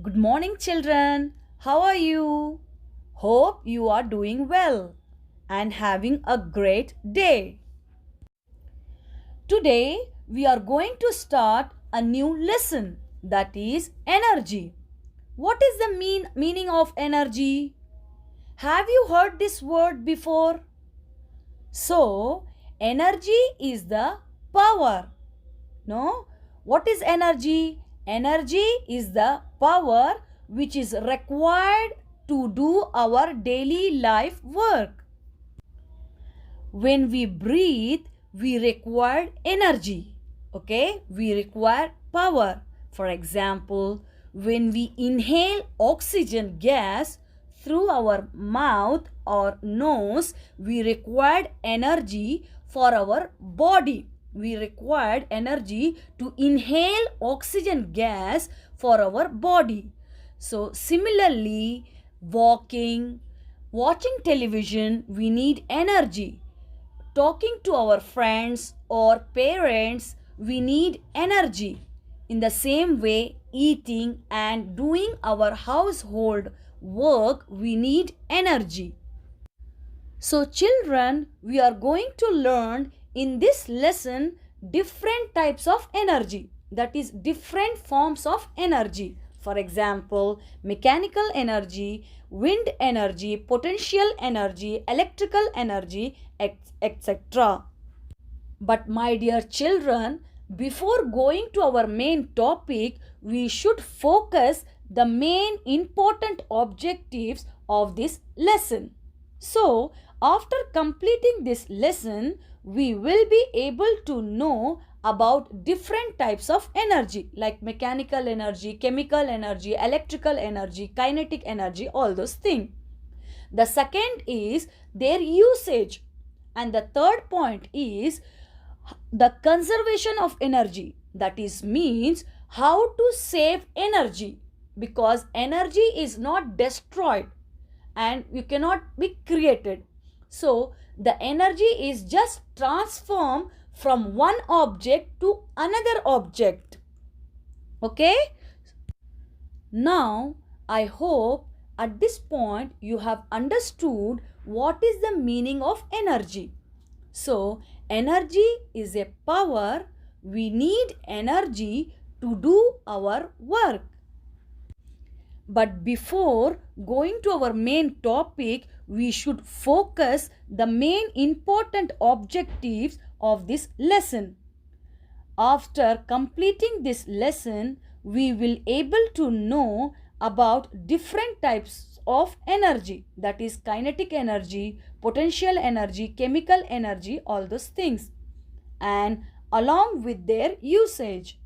Good morning, children. How are you? Hope you are doing well and having a great day. Today, we are going to start a new lesson, that is energy. What is the meaning of energy? Have you heard this word before? So, energy is the power. No? What is energy? Energy is the power which is required to do our daily life work. When we breathe, we require energy. Okay? We require power. For example, when we inhale oxygen gas through our mouth or nose, we require energy for our body. We required energy to inhale oxygen gas for our body. So similarly, walking, watching television, we need energy. Talking to our friends or parents, we need energy. In the same way, eating and doing our household work, we need energy. So, children, we are going to learn in this lesson different types of energy, that is, different forms of energy. For example, mechanical energy, wind energy, potential energy, electrical energy, etc. But, my dear children, before going to our main topic, we should focus the main important objectives of this lesson. So, after completing this lesson, we will be able to know about different types of energy like mechanical energy, chemical energy, electrical energy, kinetic energy, all those things. The second is their usage. And the third point is the conservation of energy. That is means how to save energy, because energy is not destroyed and you cannot be created. So the energy is just transformed from one object to another object. Okay? Now I hope at this point you have understood what is the meaning of energy. So energy is a power. We need energy to do our work. But before going to our main topic, we should focus the main important objectives of this lesson. After completing this lesson, we will able to know about different types of energy, that is kinetic energy, potential energy, chemical energy, all those things, and along with their usage.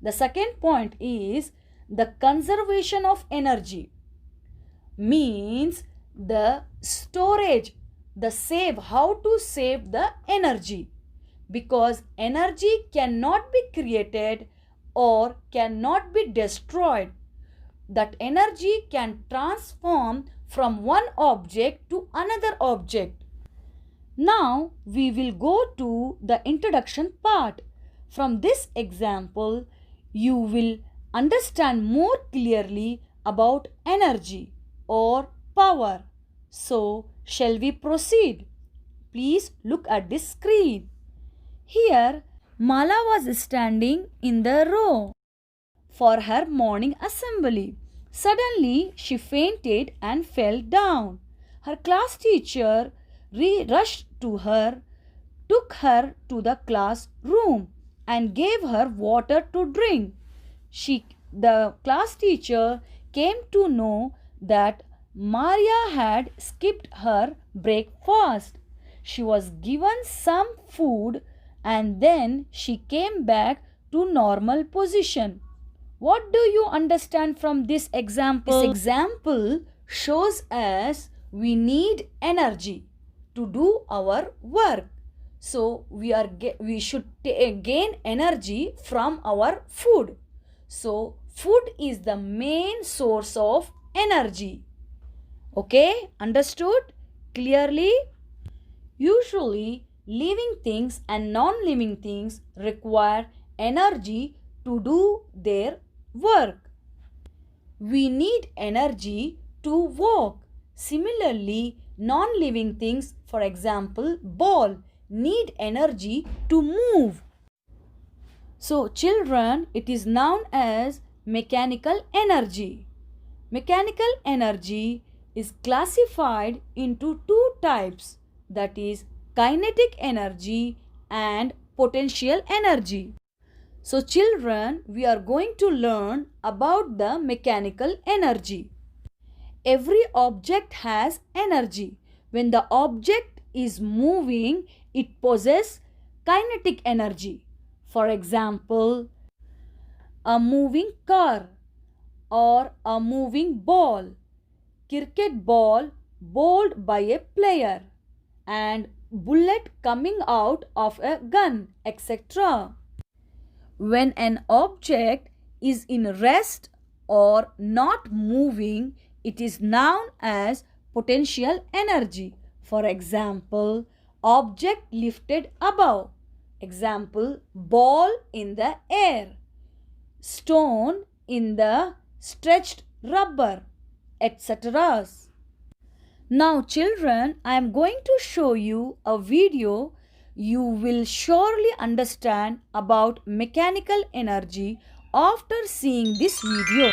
The second point is the conservation of energy, means the storage, the save, how to save the energy, because energy cannot be created or cannot be destroyed. That energy can transform from one object to another object. Now we will go to the introduction part. From this example, you will understand more clearly about energy or power. So, shall we proceed? Please look at this screen. Here, Mala was standing in the row for her morning assembly. Suddenly, she fainted and fell down. Her class teacher rushed to her, took her to the classroom, and gave her water to drink. The class teacher came to know that Maria had skipped her breakfast. She was given some food and then she came back to normal position. What do you understand from this example? This example shows us we need energy to do our work. So we should gain energy from our food. So food is the main source of energy. Okay, understood clearly? Usually living things and non-living things require energy to do their work. we need energy to walk. Similarly, non-living things, for example, ball, need energy to move. So, children, it is known as mechanical energy. Mechanical energy is classified into two types, that is kinetic energy and potential energy. So children, we are going to learn about the mechanical energy. Every object has energy. When the object is moving, it possesses kinetic energy. For example, a moving car or a moving ball, cricket ball bowled by a player, and bullet coming out of a gun, etc. When an object is in rest or not moving, it is known as potential energy. For example, object lifted above. Example, ball in the air, stone in the stretched rubber, etc. Now children, I am going to show you a video. You will surely understand about mechanical energy after seeing this video.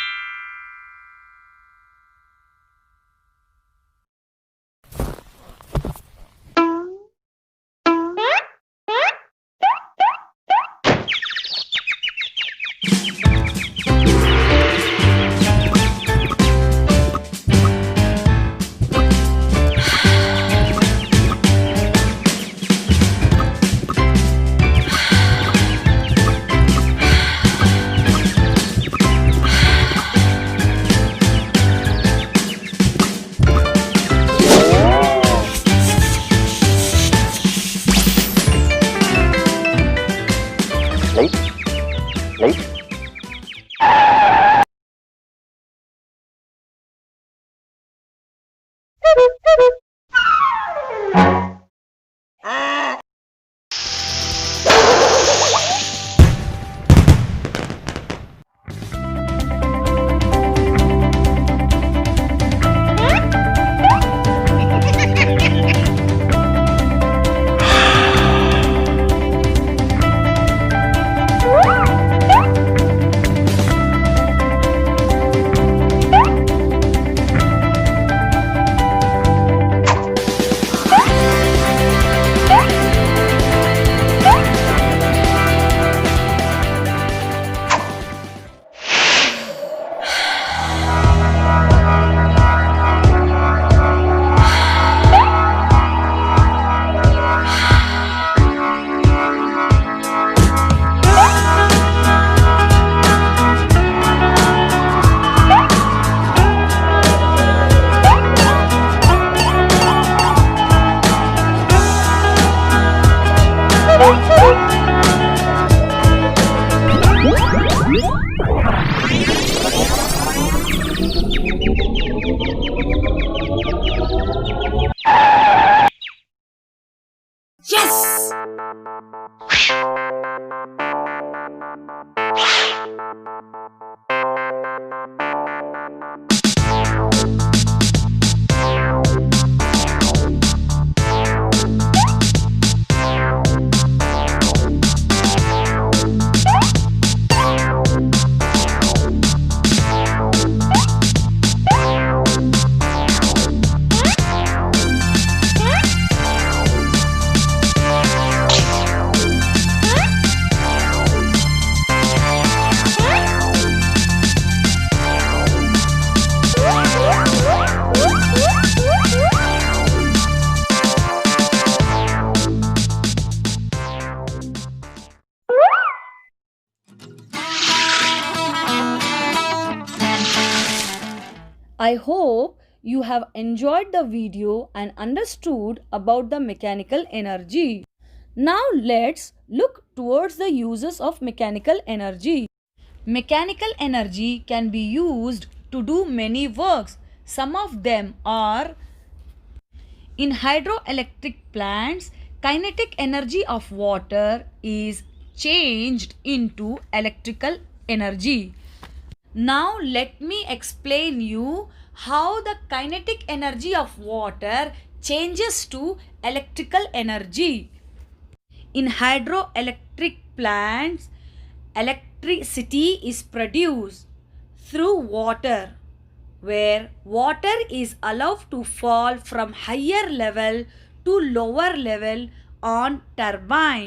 Yes! I hope you have enjoyed the video and understood about the mechanical energy. Now let's look towards the uses of mechanical energy. Mechanical energy can be used to do many works. Some of them are: in hydroelectric plants, kinetic energy of water is changed into electrical energy. Now let me explain you how the kinetic energy of water changes to electrical energy. In hydroelectric plants, electricity is produced through water, where water is allowed to fall from higher level to lower level on turbine,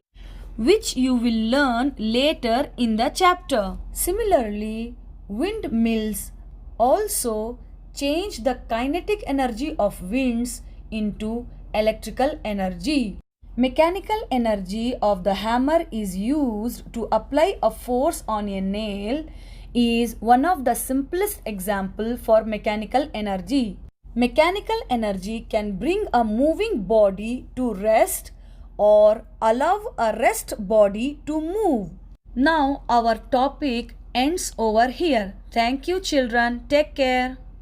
which you will learn later in the chapter. Similarly, windmills also change the kinetic energy of winds into electrical energy. Mechanical energy of the hammer is used to apply a force on a nail is one of the simplest example for mechanical energy. Mechanical energy can bring a moving body to rest or allow a rest body to move. Now our topic ends over here. Thank you children. Take care.